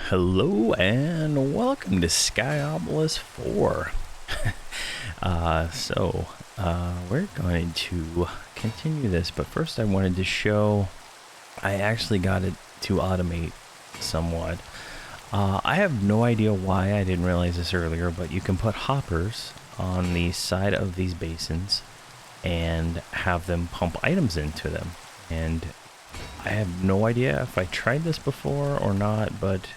Hello and welcome to Skyopolis 4. We're going to continue this, but first I wanted to show I actually got it to automate somewhat. I have no idea why I didn't realize this earlier, but you can put hoppers on the side of these basins and have them pump items into them. And I have no idea if I tried this before or not, but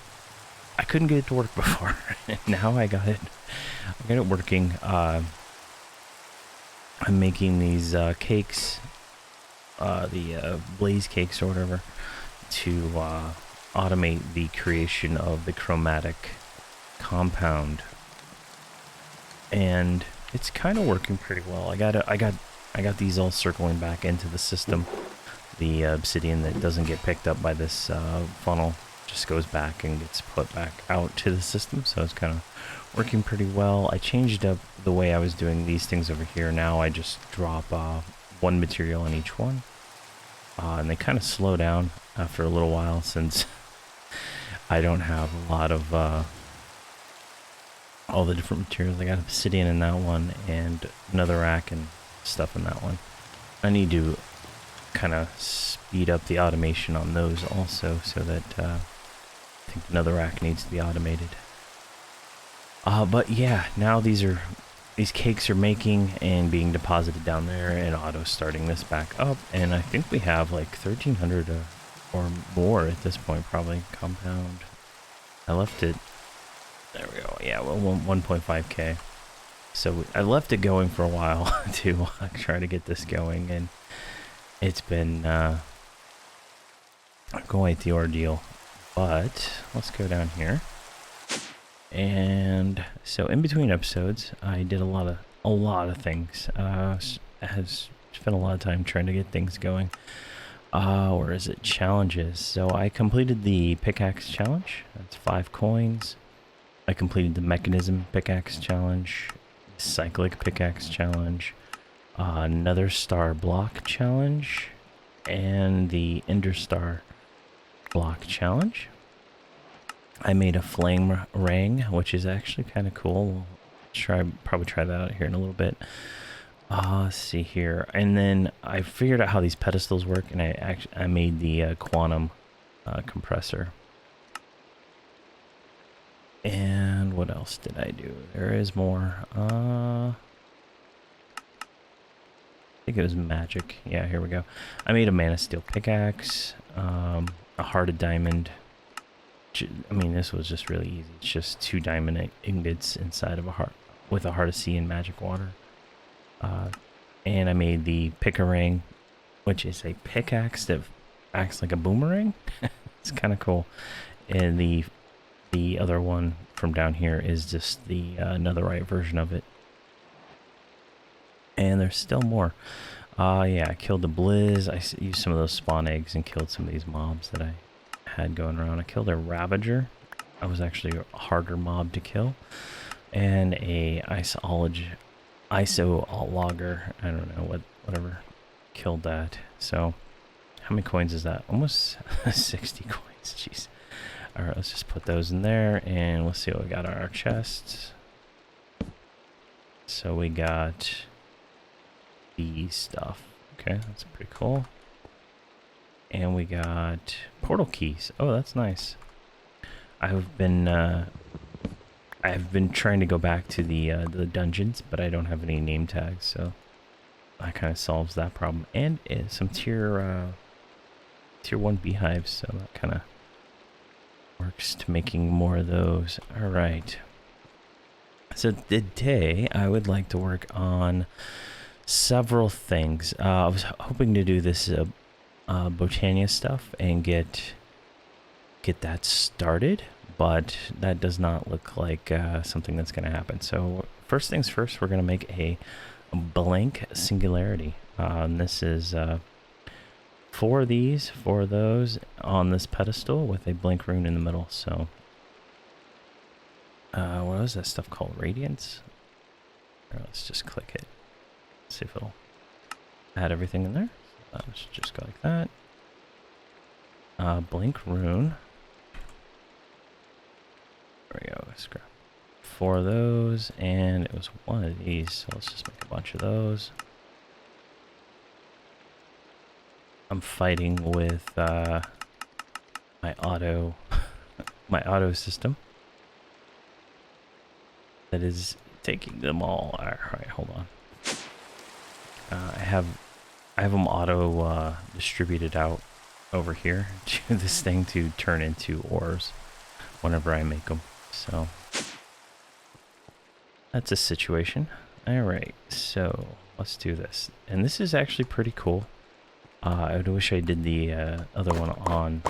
I couldn't get it to work before. Now I got it working. I'm making these cakes, the blaze cakes or whatever, to automate the creation of the chromatic compound, and it's kind of working pretty well. I got these all circling back into the system. The obsidian that doesn't get picked up by this funnel just goes back and gets put back out to the system, so it's kind of working pretty well. I changed up the way I was doing these things over here. Now I just drop one material on each one, and they kind of slow down after a little while since I don't have a lot of all the different materials. I got obsidian in that one and another rack and stuff in that one. I need to kind of speed up the automation on those also, so that I think another rack needs to be automated. But yeah, now these cakes are making and being deposited down there, and auto starting this back up, and I think we have like 1,300 or more at this point, probably compound. I left it, there we go, yeah, well, 1.5k. So I left it going for a while to try to get this going, and it's been quite the ordeal. But let's go down here. And so in between episodes, I did a lot of things. Has spent a lot of time trying to get things going. Where is it? Challenges. So I completed the pickaxe challenge. That's 5 coins. I completed the mechanism pickaxe challenge, cyclic pickaxe challenge, another star block challenge, and the ender star block challenge. I made a flame ring, which is actually kind of cool. Probably try that out here in a little bit. Let's see here, and then I figured out how these pedestals work, and I made the quantum compressor. And what else did I do? There is more. I think it was magic. Yeah, here we go. I made a mana steel pickaxe, a heart of diamond. I mean, this was just really easy. It's just 2 diamond ingots inside of a heart with a heart of sea and magic water. And I made the pick-a-ring, which is a pickaxe that acts like a boomerang. It's kind of cool. And the other one from down here is just the netherite version of it. And there's still more. Yeah, I killed the blizz. I used some of those spawn eggs and killed some of these mobs that I had going around. I killed a ravager. I was actually a harder mob to kill. And a iso logger. I don't know, whatever. Killed that. So, how many coins is that? Almost 60 coins. Jeez. Alright, let's just put those in there, and let's see what we got on our chests. So we got the stuff. Okay, that's pretty cool. And we got portal keys. Oh, that's nice. I've been trying to go back to the dungeons, but I don't have any name tags, so that kind of solves that problem. And some tier 1 beehives, so that kind of works to making more of those. All right. So today I would like to work on several things. I was hoping to do this Botania stuff and get that started, but that does not look like something that's going to happen. So first things first, we're going to make a blank singularity. And this is 4 of those on this pedestal with a blank rune in the middle. So what is that stuff called? Radiance? Or let's just click it. See if it'll add everything in there. Let's just go like that. Blank rune. There we go. Scrap 4 of those, and it was one of these, so let's just make a bunch of those. I'm fighting with my auto my auto system that is taking them all. All right, hold on. I have them auto distributed out over here to this thing to turn into ores whenever I make them. So that's a situation. All right, so let's do this. And this is actually pretty cool. I would wish I did the other one on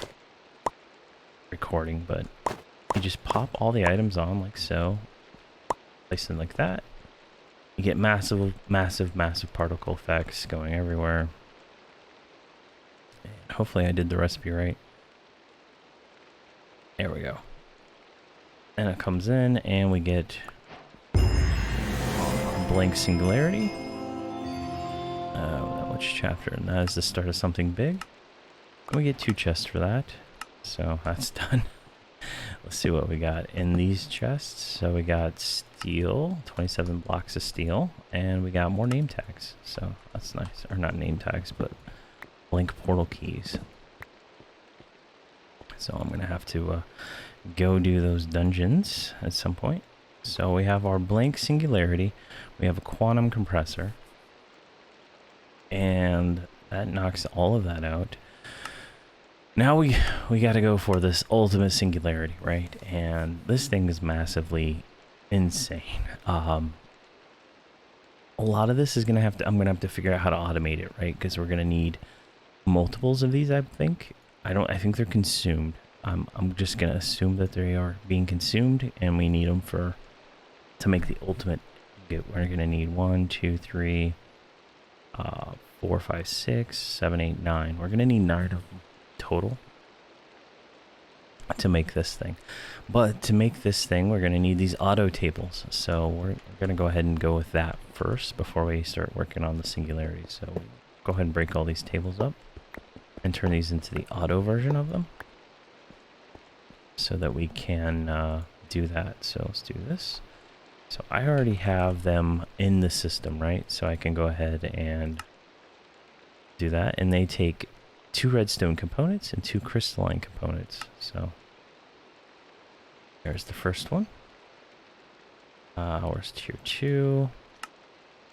recording, but you just pop all the items on like so, place them like that. You get massive particle effects going everywhere. And hopefully I did the recipe right. There we go. And it comes in and we get a blank singularity. Which chapter? And that is the start of something big. We get 2 chests for that. So that's done. Let's see what we got in these chests. So we got steel, 27 blocks of steel, and we got more name tags. So that's nice. Or not name tags, but blank portal keys. So I'm going to have to go do those dungeons at some point. So we have our blank singularity. We have a quantum compressor. And that knocks all of that out. Now we got to go for this ultimate singularity, right? And this thing is massively insane. A lot of this is I'm gonna have to figure out how to automate it, right? Because we're gonna need multiples of these, I think. I think they're consumed. I'm just gonna assume that they are being consumed, and we need them to make the ultimate. We're gonna need 1, 2, 3. 4, 5, 6, 7, 8, 9. We're gonna need 9 of them total to make this thing. But to make this thing, we're gonna need these auto tables. So we're gonna go ahead and go with that first before we start working on the singularity. So go ahead and break all these tables up and turn these into the auto version of them so that we can do that. So let's do this. So I already have them in the system, right? So I can go ahead and do that. And they take 2 redstone components and 2 crystalline components. So there's the first one. Where's tier 2?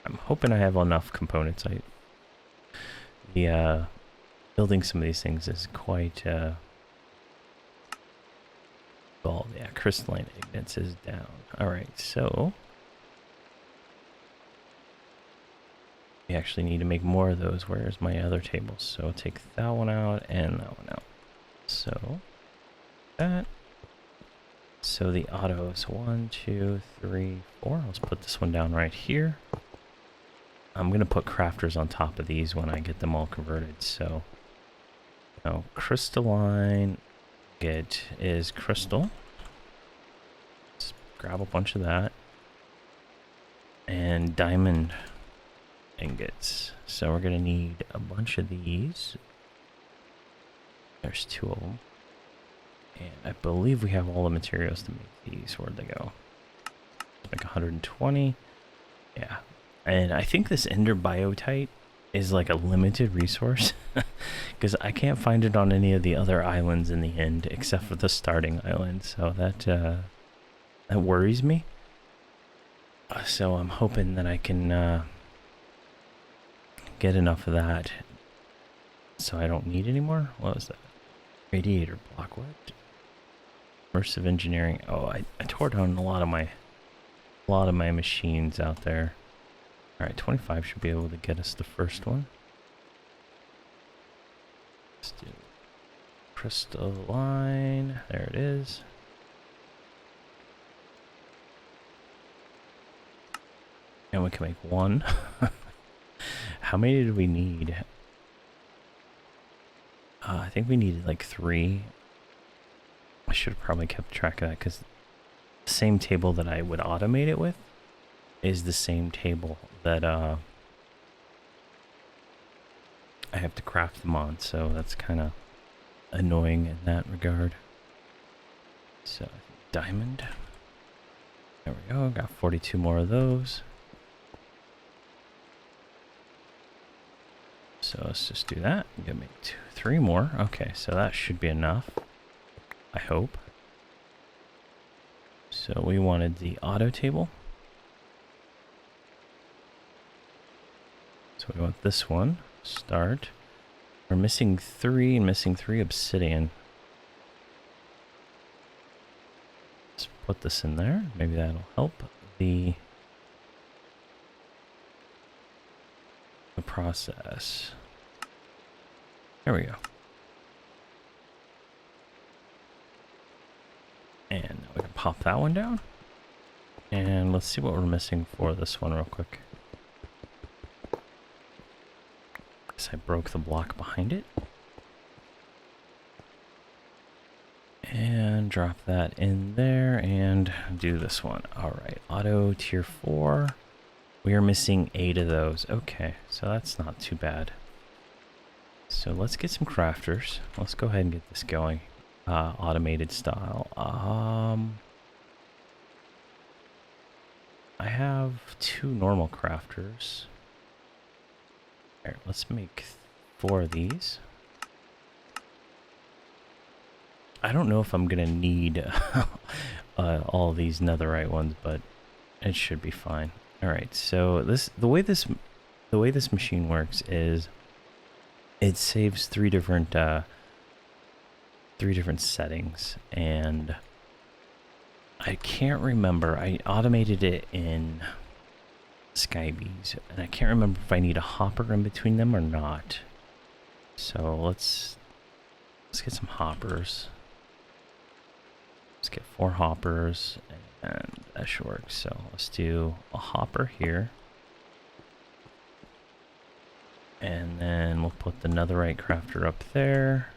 I'm hoping I have enough components. Building some of these things is quite well, yeah, crystalline ignits is down. Alright, so we actually need to make more of those. Where's my other tables? So take that one out and that one out. So that. So the auto is 1, 2, 3, 4. Let's put this one down right here. I'm gonna put crafters on top of these when I get them all converted. So now crystalline is crystal. Let's grab a bunch of that. And diamond ingots. So we're gonna need a bunch of these. There's 2 of them. And I believe we have all the materials to make these. Where'd they go? Like 120. Yeah. And I think this ender biotite is like a limited resource because I can't find it on any of the other islands in the end except for the starting island. So that worries me. So I'm hoping that I can get enough of that so I don't need any more. What was that? Radiator block. What? Immersive engineering. Oh, I tore down a lot of my machines out there. All right, 25 should be able to get us the first one. Let's do crystalline. There it is. And we can make 1. How many did we need? I think we needed like 3. I should have probably kept track of that because the same table that I would automate it with is the same table that I have to craft them on. So that's kind of annoying in that regard. So diamond. There we go. Got 42 more of those. So let's just do that. I'm gonna make 3 more. Okay, so that should be enough. I hope. So we wanted the auto table. So we want this one. Start. We're missing 3 and missing 3 obsidian. Let's put this in there. Maybe that'll help the process. There we go. And now we can pop that one down. And let's see what we're missing for this one real quick. Guess I broke the block behind it. And drop that in there and do this one. Alright, auto tier 4. We are missing 8 of those. Okay, so that's not too bad. So let's get some crafters. Let's go ahead and get this going. Automated style. I have 2 normal crafters. Alright, let's make 4 of these. I don't know if I'm gonna need all these netherite ones, but it should be fine. All right, so the way this machine works is it saves 3 different settings, and I can't remember. I automated it in Skyopolis, and I can't remember if I need a hopper in between them or not. So let's get some hoppers. Let's get 4 hoppers, and that should work. So let's do a hopper here. And then we'll put the netherite crafter up there.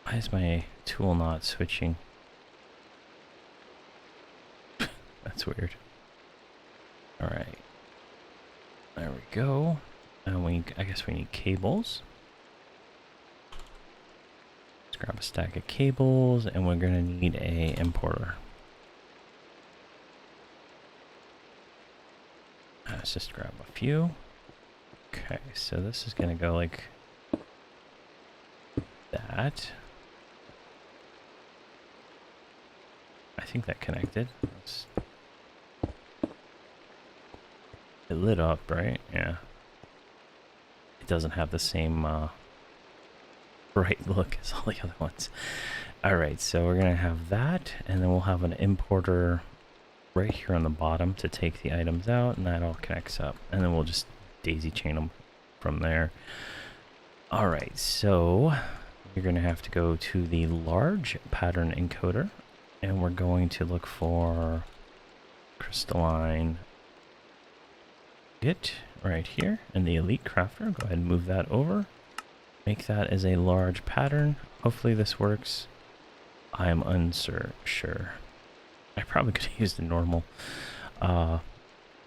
Why is my tool not switching? That's weird. Alright. There we go. And I guess we need cables. Let's grab a stack of cables, and we're gonna need a importer. Let's just grab a few. Okay, so this is gonna go like that. I think that connected. It lit up, right? Yeah. It doesn't have the same bright look as all the other ones. Alright, so we're gonna have that, and then we'll have an importer right here on the bottom to take the items out, and that all connects up, and then we'll just daisy chain them from there. Alright, so you're gonna have to go to the large pattern encoder, and we're going to look for crystalline git right here in the elite crafter. Go ahead and move that over. Make that as a large pattern. Hopefully this works. I'm unsure. I probably could have used the normal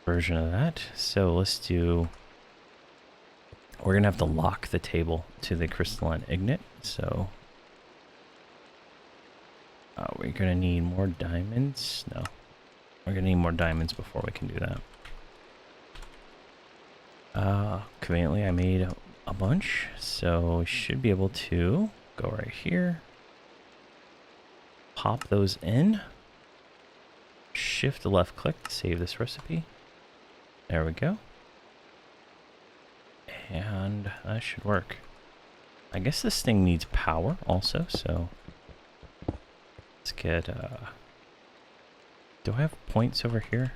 version of that. So let's do... We're going to have to lock the table to the crystalline ignite. So we're going to need more diamonds. No. We're going to need more diamonds before we can do that. Conveniently, I made a bunch, so we should be able to go right here, pop those in, shift left click to save this recipe. There we go. And that should work. I guess this thing needs power also, so let's get, do I have points over here?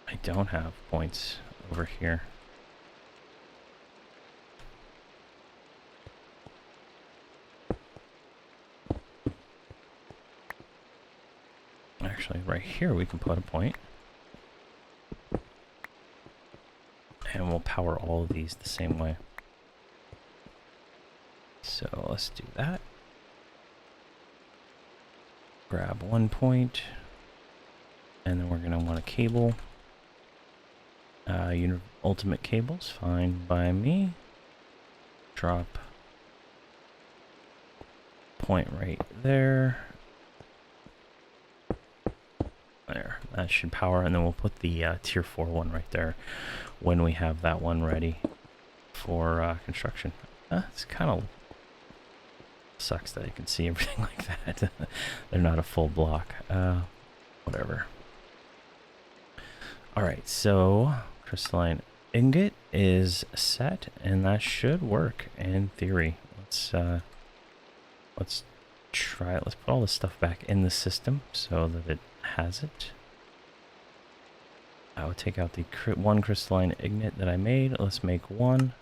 I don't have points over here. Actually, right here we can put a point. And we'll power all of these the same way. So let's do that. Grab 1 point. And then we're going to want a cable. ultimate cables, fine by me. Drop point right there. There, that should power, and then we'll put the tier 4 one right there when we have that one ready for construction. It's kind of sucks that you can see everything like that. They're not a full block. Whatever. Alright, so crystalline ingot is set, and that should work in theory. Let's try it. Let's put all this stuff back in the system so that it has it. I would take out the one crystalline ingot that I made. Let's make one.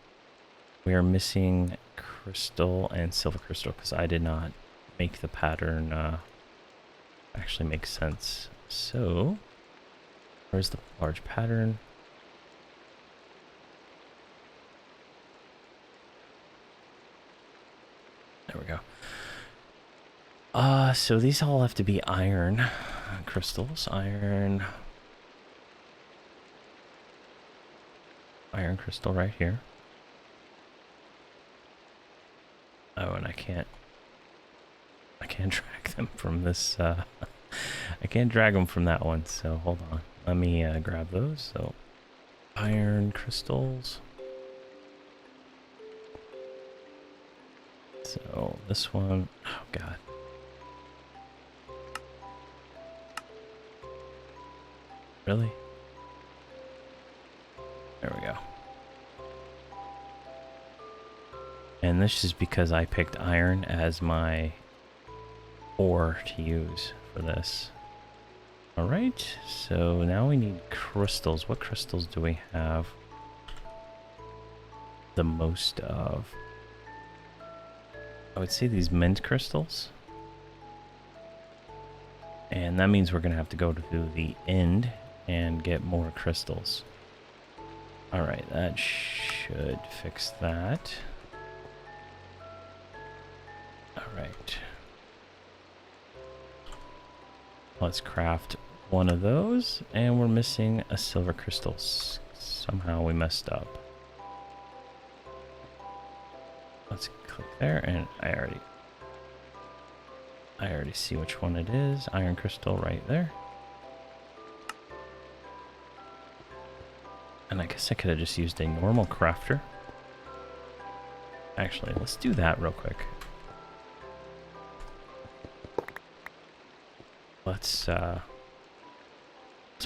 We are missing crystal and silver crystal because I did not make the pattern actually make sense. So, where's the large pattern? There we go. So these all have to be iron crystals. Iron crystal right here. Oh, and I can't drag them from this, I can't drag them from that one, so hold on. Let me grab those. So, iron crystals. So, this one, oh god. Really? There we go. And this is because I picked iron as my ore to use for this. Alright, so now we need crystals. What crystals do we have the most of? I would say these mint crystals. And that means we're going to have to go to the end and get more crystals. Alright, that should fix that. Alright. Let's craft one of those, and we're missing a silver crystal. Somehow we messed up. Let's click there, and I already see which one it is. Iron crystal right there. And I guess I could have just used a normal crafter. Actually, let's do that real quick. Let's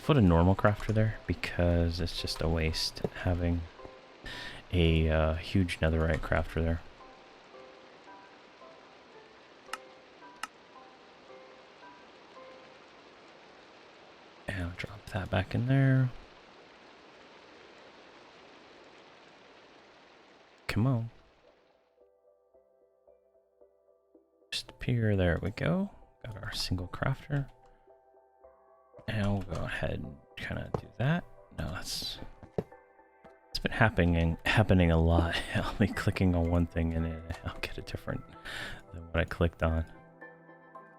put a normal crafter there because it's just a waste having a huge netherite crafter there. And I'll drop that back in there. Come on. Just appear. There we go. Got our single crafter. And we'll go ahead and kind of do that. No, it's been happening a lot. I'll be clicking on one thing and I'll get it different than what I clicked on.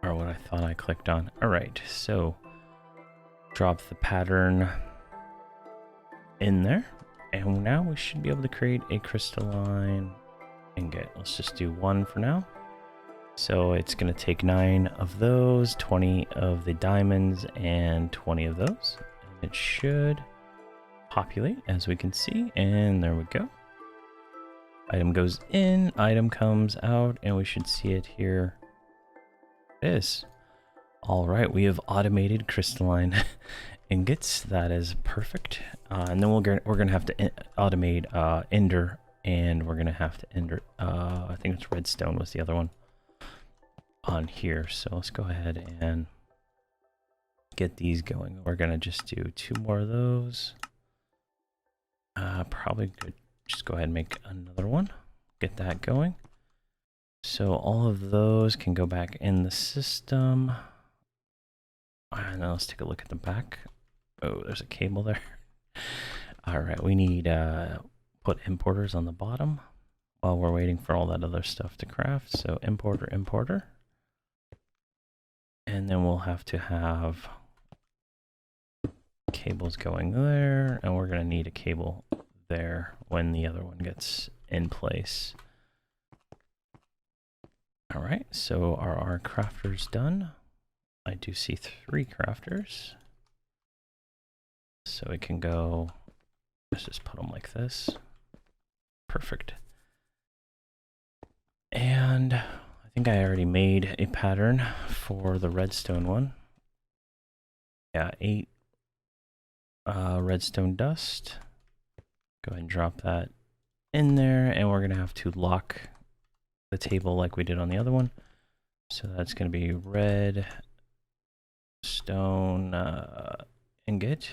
Or what I thought I clicked on. Alright, so drop the pattern in there. And now we should be able to create a crystalline ingot. Let's just do one for now. So it's going to take 9 of those, 20 of the diamonds, and 20 of those. And it should populate, as we can see. And there we go. Item goes in, item comes out, and we should see it here. It is. All right, we have automated crystalline ingots. That is perfect. And then we're gonna have to automate ender, and we're gonna have to ender. I think it's redstone was the other one on here. So let's go ahead and get these going. We're gonna just do 2 more of those. Probably could just go ahead and make another one. Get that going. So all of those can go back in the system. And now let's take a look at the back. Oh, there's a cable there. All right, we need put importers on the bottom while we're waiting for all that other stuff to craft. So importer. And then we'll have to have cables going there, and we're gonna need a cable there when the other one gets in place. All right, so are our crafters done? I do see 3 crafters. So we can go, let's just put them like this. Perfect. And I think I already made a pattern for the redstone one. Yeah, 8 redstone dust. Go ahead and drop that in there, and we're gonna have to lock the table like we did on the other one. So that's gonna be red stone ingot,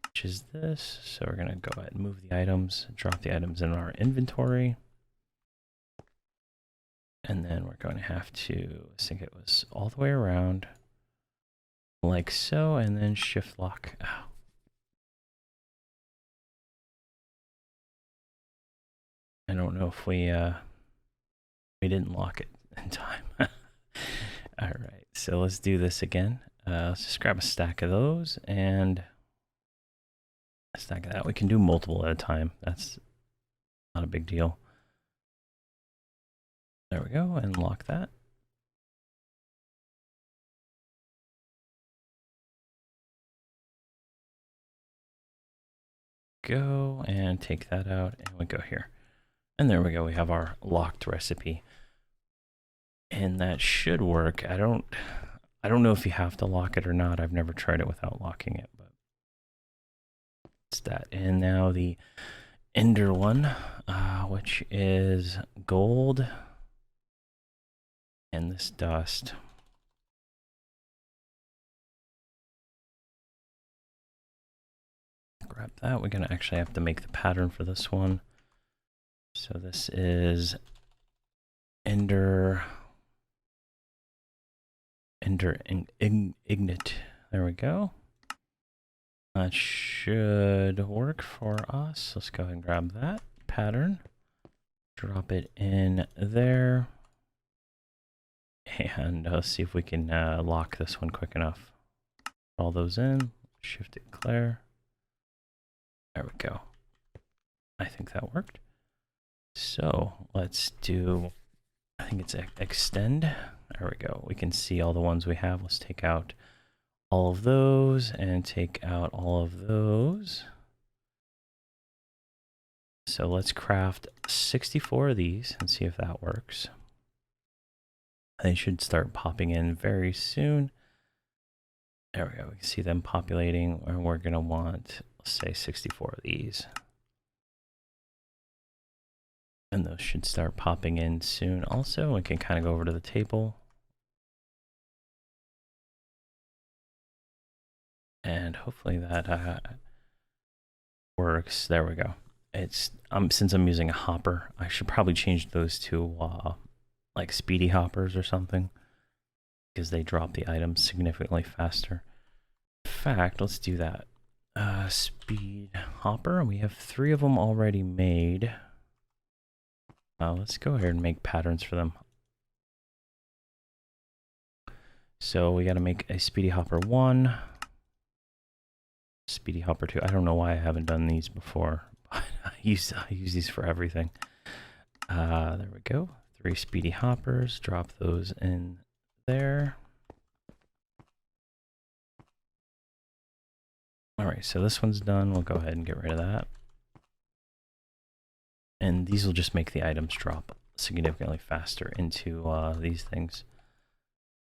which is this. So we're gonna go ahead and move the items, drop the items in our inventory. And then we're going to have to, I think it was all the way around, like so, and then shift lock. Ow. I don't know if we didn't lock it in time. All right, so let's do this again. Let's just grab a stack of those and a stack of that. We can do multiple at a time. That's not a big deal. There we go, and lock that. Go and take that out, and we go here. And there we go, we have our locked recipe. And that should work. I don't know if you have to lock it or not. I've never tried it without locking it, but it's that. And now the ender one, which is gold. And this dust. Grab that. We're going to actually have to make the pattern for this one. So this is ender ignite. There we go. That should work for us. Let's go ahead and grab that pattern. Drop it in there. And let's see if we can lock this one quick enough. All those in, shift it clear. There we go. I think that worked. So let's do, I think it's extend. There we go. We can see all the ones we have. Let's take out all of those and take out all of those. So let's craft 64 of these and see if that works. They should start popping in very soon. There we go. We can see them populating, and we're going to want, let's say, 64 of these. And those should start popping in soon. Also, we can kind of go over to the table. And hopefully that works. There we go. It's since I'm using a hopper, I should probably change those to like speedy hoppers or something, because they drop the items significantly faster. In fact, let's do that. Speed hopper. We have 3 of them already made. Let's go ahead and make patterns for them. So we got to make a speedy hopper 1, speedy hopper 2. I don't know why I haven't done these before, but I use these for everything. There we go. 3 speedy hoppers. Drop those in there. All right, so this one's done. We'll go ahead and get rid of that. And these will just make the items drop significantly faster into these things.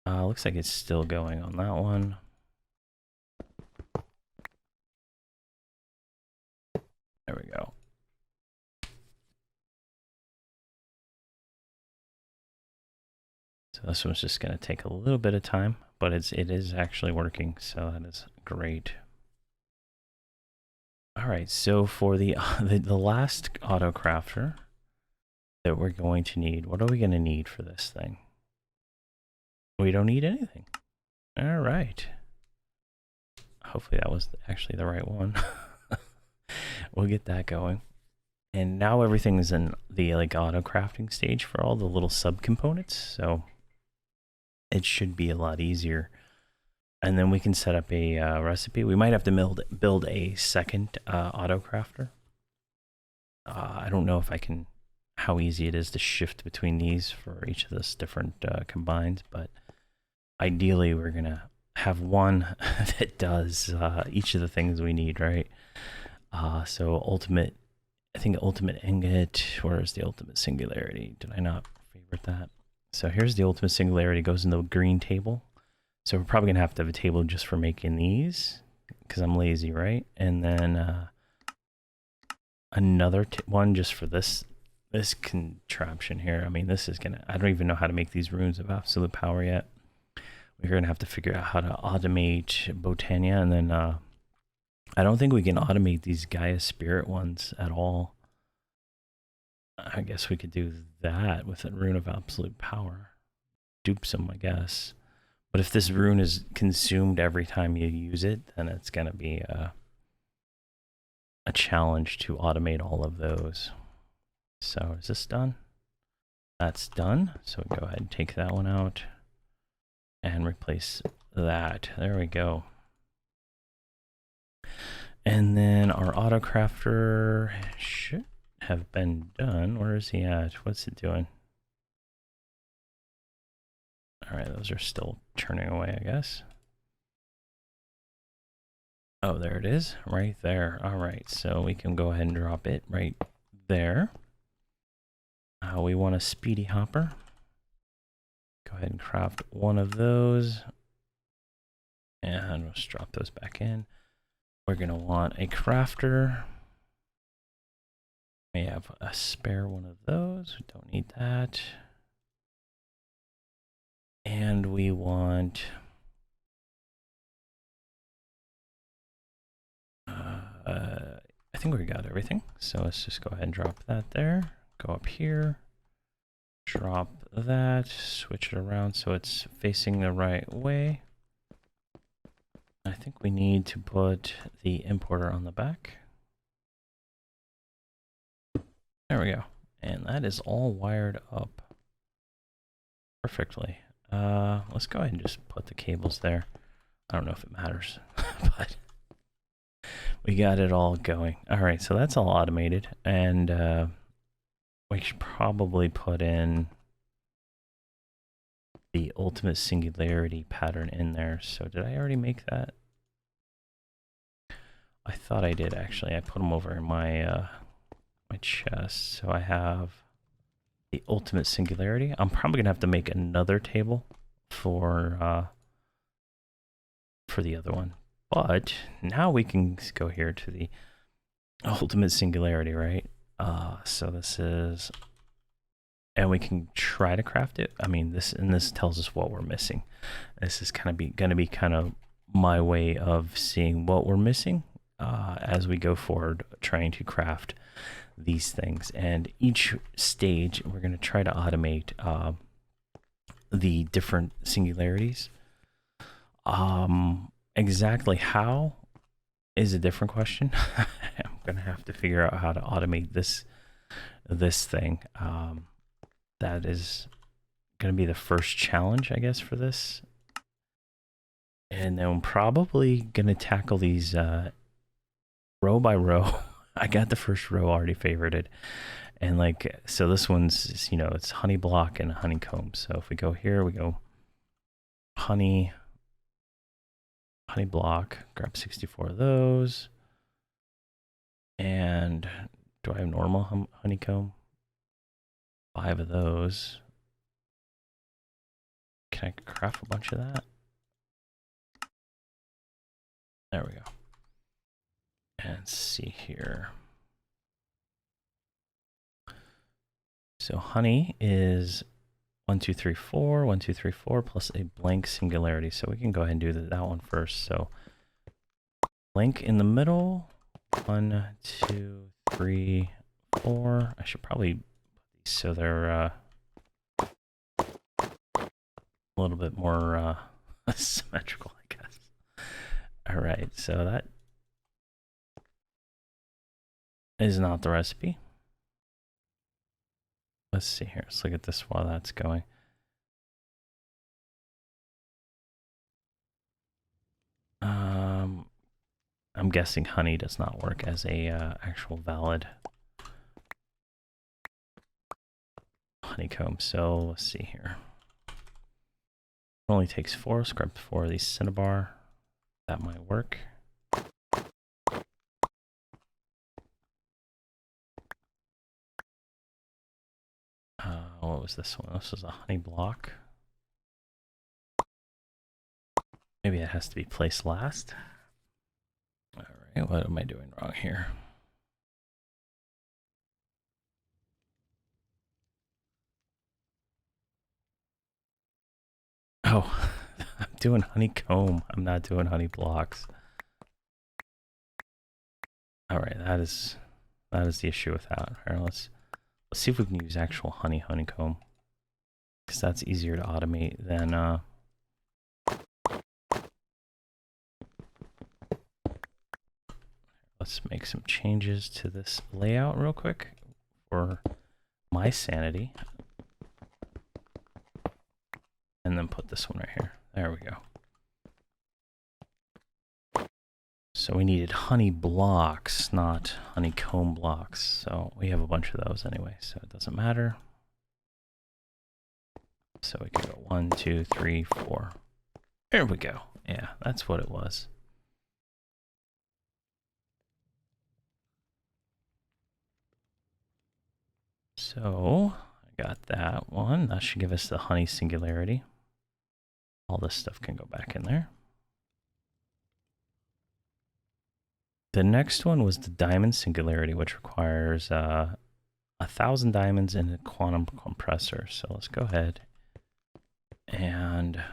Looks like it's still going on that one. There we go. So this one's just going to take a little bit of time, but it is actually working, so that is great. All right, so for the last auto crafter that we're going to need, what are we going to need for this thing? We don't need anything. All right. Hopefully that was actually the right one. We'll get that going. And now everything is in the auto crafting stage for all the little subcomponents, so it should be a lot easier. And then we can set up a recipe. We might have to build a second auto crafter I don't know if I can, how easy it is to shift between these for each of this different combines, but ideally we're gonna have one that does each of the things we need, right? So ultimate, I think ultimate ingot, where's the ultimate singularity? Did I not favorite that? So here's the ultimate singularity, goes in the green table. So we're probably gonna have to have a table just for making these, because I'm lazy, right? And then another one just for this contraption here. I mean, this is gonna, I don't even know how to make these runes of absolute power yet. We're gonna have to figure out how to automate Botania, and then I don't think we can automate these Gaia Spirit ones at all. I guess we could do that with a rune of absolute power. Dupe some, I guess. But if this rune is consumed every time you use it, then it's gonna be a challenge to automate all of those. So is this done? That's done. So go ahead and take that one out and replace that. There we go. And then our autocrafter should have been done. Where is he at? What's it doing? All right, those are still churning away, I guess. Oh, there it is, right there. All right, so we can go ahead and drop it right there. We want a speedy hopper. Go ahead and craft one of those. And let's drop those back in. We're gonna want a crafter. We have a spare one of those. We don't need that. And we want I think we got everything. So let's just go ahead and drop that there. Go up here. Drop that. Switch it around so it's facing the right way. I think we need to put the importer on the back. There we go. And that is all wired up perfectly. Let's go ahead and just put the cables there. I don't know if it matters, but we got it all going. All right, so that's all automated, and we should probably put in the ultimate singularity pattern in there. So did I already make that? I thought I did, actually. I put them over in my my chest. So I have the ultimate singularity. I'm probably gonna have to make another table for the other one. But now we can go here to the ultimate singularity, right? So this is, and we can try to craft it. I mean, this tells us what we're missing. This is gonna be kind of my way of seeing what we're missing as we go forward, trying to craft these things. And each stage, we're gonna try to automate the different singularities. Exactly how is a different question. I'm gonna have to figure out how to automate this thing. That is gonna be the first challenge, I guess, for this. And then I'm probably gonna tackle these row by row. I got the first row already favorited. And like, so this one's, you know, it's honey block and honeycomb. So if we go here, we go honey block, grab 64 of those. And do I have normal honeycomb? 5 of those. Can I craft a bunch of that? There we go. And let's see here. So honey is 1, 2, 3, 4, 1, 2, 3, 4 plus a blank singularity. So we can go ahead and do that one first. So blank in the middle. 1, 2, 3, 4. I should probably put these so they're a little bit more symmetrical, I guess. All right, so that is not the recipe. Let's see here. Let's look at this while that's going. I'm guessing honey does not work as a actual valid honeycomb. So let's see here. It only takes 4. Scrub 4 of these cinnabar. That might work. What was this one? This was a honey block. Maybe it has to be placed last. All right, what am I doing wrong here? Oh, I'm doing honeycomb. I'm not doing honey blocks. All right, that is the issue with that. All right, let's see if we can use actual honeycomb, because that's easier to automate than let's make some changes to this layout real quick for my sanity. And then put this one right here. There we go. So we needed honey blocks, not honeycomb blocks. So we have a bunch of those anyway, so it doesn't matter. So we can go 1, 2, 3, 4. There we go. Yeah, that's what it was. So I got that one. That should give us the honey singularity. All this stuff can go back in there. The next one was the diamond singularity, which requires 1,000 diamonds in a quantum compressor. So let's go ahead and let's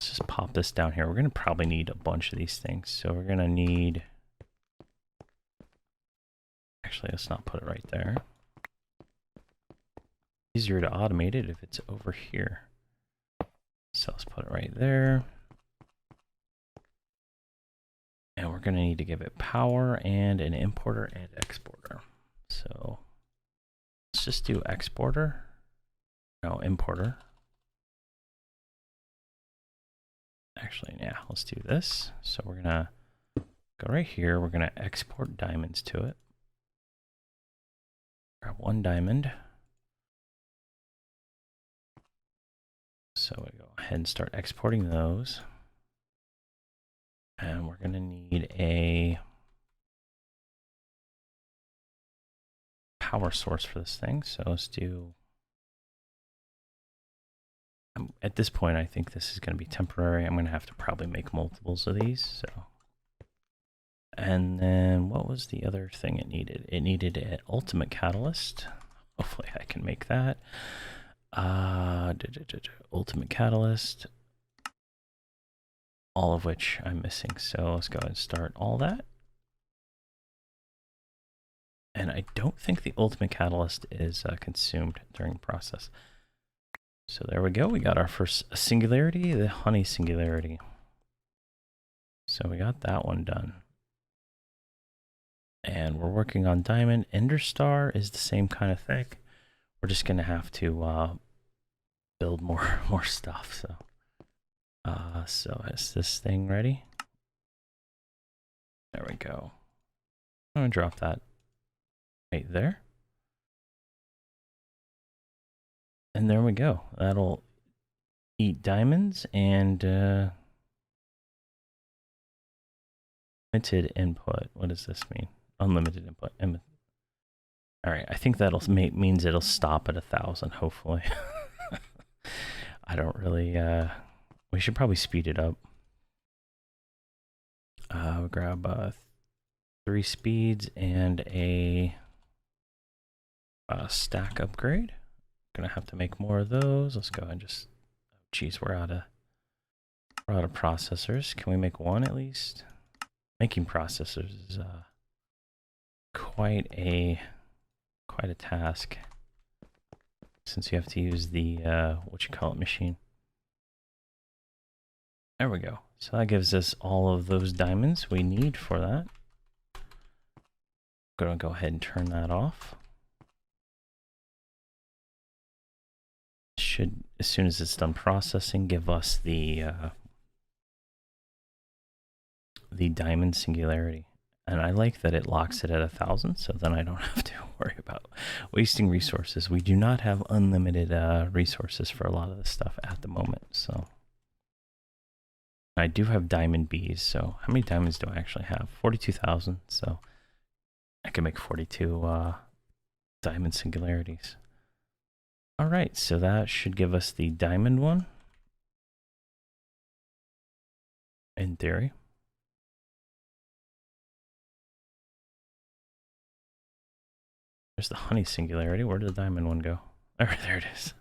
just pop this down here. We're going to probably need a bunch of these things. So we're going to need, actually, let's not put it right there. Easier to automate it if it's over here. So let's put it right there. And we're going to need to give it power and an importer and exporter. So let's just do exporter. No, importer. Actually, yeah, let's do this. So we're going to go right here. We're going to export diamonds to it. Grab 1 diamond. So we go ahead and start exporting those. And we're going to need a power source for this thing. So let's do, at this point, I think this is going to be temporary. I'm going to have to probably make multiples of these. So, and then what was the other thing it needed? It needed an ultimate catalyst. Hopefully I can make that. Ultimate catalyst. All of which I'm missing. So let's go ahead and start all that. And I don't think the ultimate catalyst is consumed during the process. So there we go. We got our first singularity, the honey singularity. So we got that one done. And we're working on diamond. Ender star is the same kind of thing. We're just going to have to build more stuff. So is this thing ready? There we go. I'm going to drop that right there. And there we go. That'll eat diamonds and limited input. What does this mean? Unlimited input. All right, I think that'll means it'll stop at 1,000, hopefully. I don't really, we should probably speed it up. We'll grab 3 speeds and a stack upgrade. Gonna have to make more of those. Let's go ahead and just, oh geez, we're out of processors. Can we make 1 at least? Making processors is quite a task, since you have to use the machine. There we go. So that gives us all of those diamonds we need for that. Gonna go ahead and turn that off. Should, as soon as it's done processing, give us the diamond singularity. And I like that it locks it at 1,000, so then I don't have to worry about wasting resources. We do not have unlimited resources for a lot of this stuff at the moment, so. I do have diamond bees, so how many diamonds do I actually have? 42,000, so I can make 42 diamond singularities. All right, so that should give us the diamond one, in theory. There's the honey singularity. Where did the diamond one go? Oh, there it is.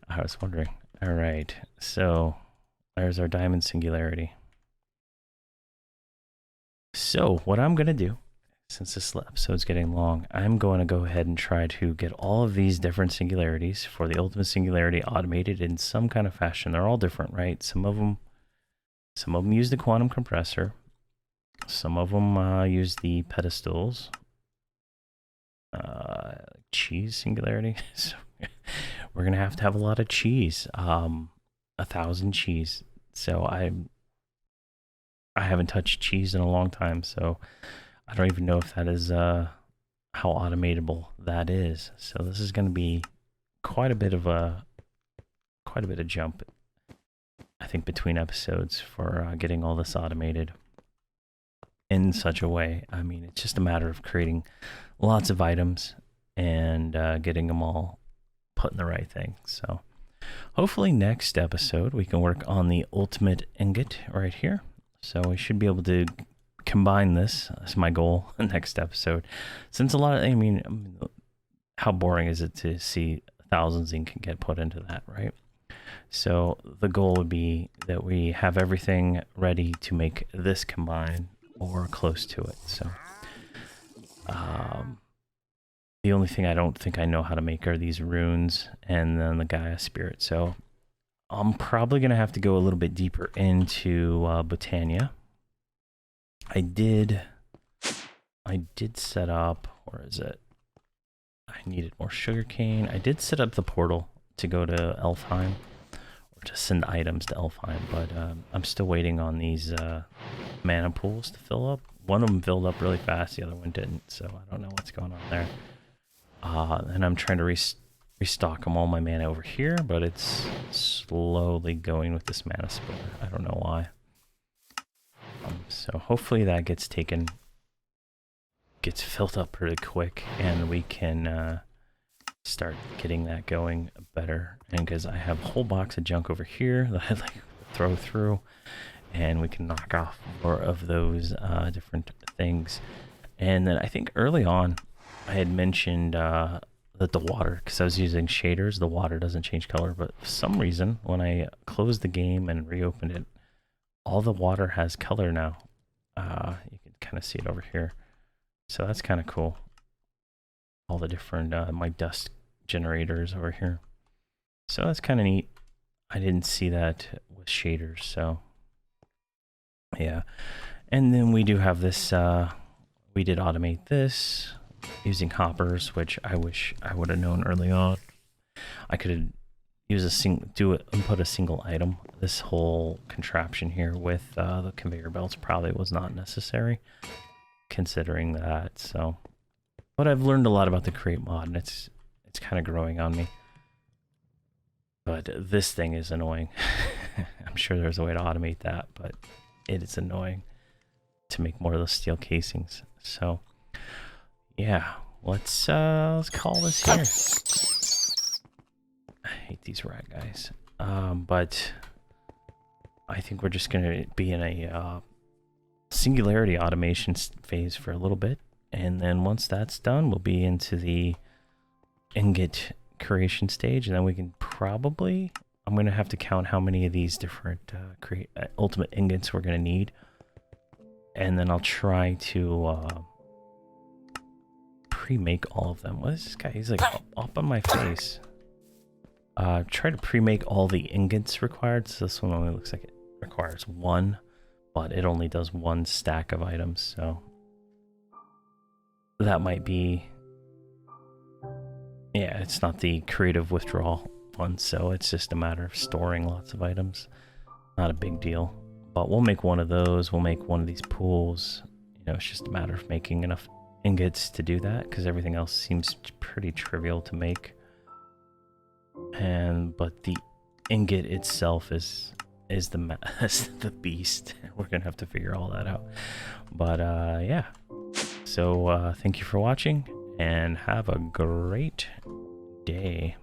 I was wondering. All right, so there's our diamond singularity. So what I'm going to do, since this episode's getting long, I'm going to go ahead and try to get all of these different singularities for the ultimate singularity automated in some kind of fashion. They're all different, right? Some of them use the quantum compressor. Some of them use the pedestals. Cheese singularity. So we're gonna have to have a lot of cheese. 1,000 cheese. So I haven't touched cheese in a long time, so I don't even know if that is how automatable that is. So this is gonna be quite a bit of jump, I think, between episodes for getting all this automated in such a way. I mean, it's just a matter of creating lots of items and getting them all put in the right thing. So hopefully next episode we can work on the ultimate ingot right here. So we should be able to combine this. That's my goal next episode. Since a lot of, I mean, how boring is it to see thousands ink get put into that, right? So the goal would be that we have everything ready to make this combine or close to it. So the only thing I don't think I know how to make are these runes and then the Gaia spirit. So I'm probably going to have to go a little bit deeper into Botania. I did set up, where is it? I needed more sugarcane. I did set up the portal to go to Elfheim, or to send items to Elfheim, but I'm still waiting on these mana pools to fill up. One of them filled up really fast, the other one didn't, so I don't know what's going on there. And I'm trying to restock all my mana over here, but it's slowly going with this mana splitter. I don't know why. So hopefully that gets filled up pretty quick, and we can start getting that going better. And because I have a whole box of junk over here that I like throw through, and we can knock off more of those different things. And then I think early on I had mentioned that the water, because I was using shaders, the water doesn't change color, but for some reason when I closed the game and reopened it, all the water has color now. You can kind of see it over here, so that's kind of cool. All the different my dust generators over here, so that's kind of neat. I didn't see that with shaders, so yeah. And then we do have this, we did automate this using hoppers, which I wish I would have known early on. I could use input a single item. This whole contraption here with the conveyor belts probably was not necessary, considering that. So, but I've learned a lot about the create mod, and it's kind of growing on me. But this thing is annoying. I'm sure there's a way to automate that, but it is annoying to make more of those steel casings. So yeah, let's call this here. I hate these rat guys. But I think we're just gonna be in a singularity automation phase for a little bit, and then once that's done, we'll be into the ingot creation stage, and then we can probably, I'm gonna have to count how many of these different ultimate ingots we're gonna need, and then I'll try to pre-make all of them. What is this guy? He's like up on my face. Try to pre-make all the ingots required. So this one only looks like it requires one, but it only does one stack of items, so that might be, yeah, it's not the creative withdrawal one, so it's just a matter of storing lots of items. Not a big deal, but we'll make one of those. We'll make one of these pools You know, it's just a matter of making enough ingots to do that, because everything else seems pretty trivial to make. But the ingot itself is the beast. We're gonna have to figure all that out. But yeah. So thank you for watching, and have a great day.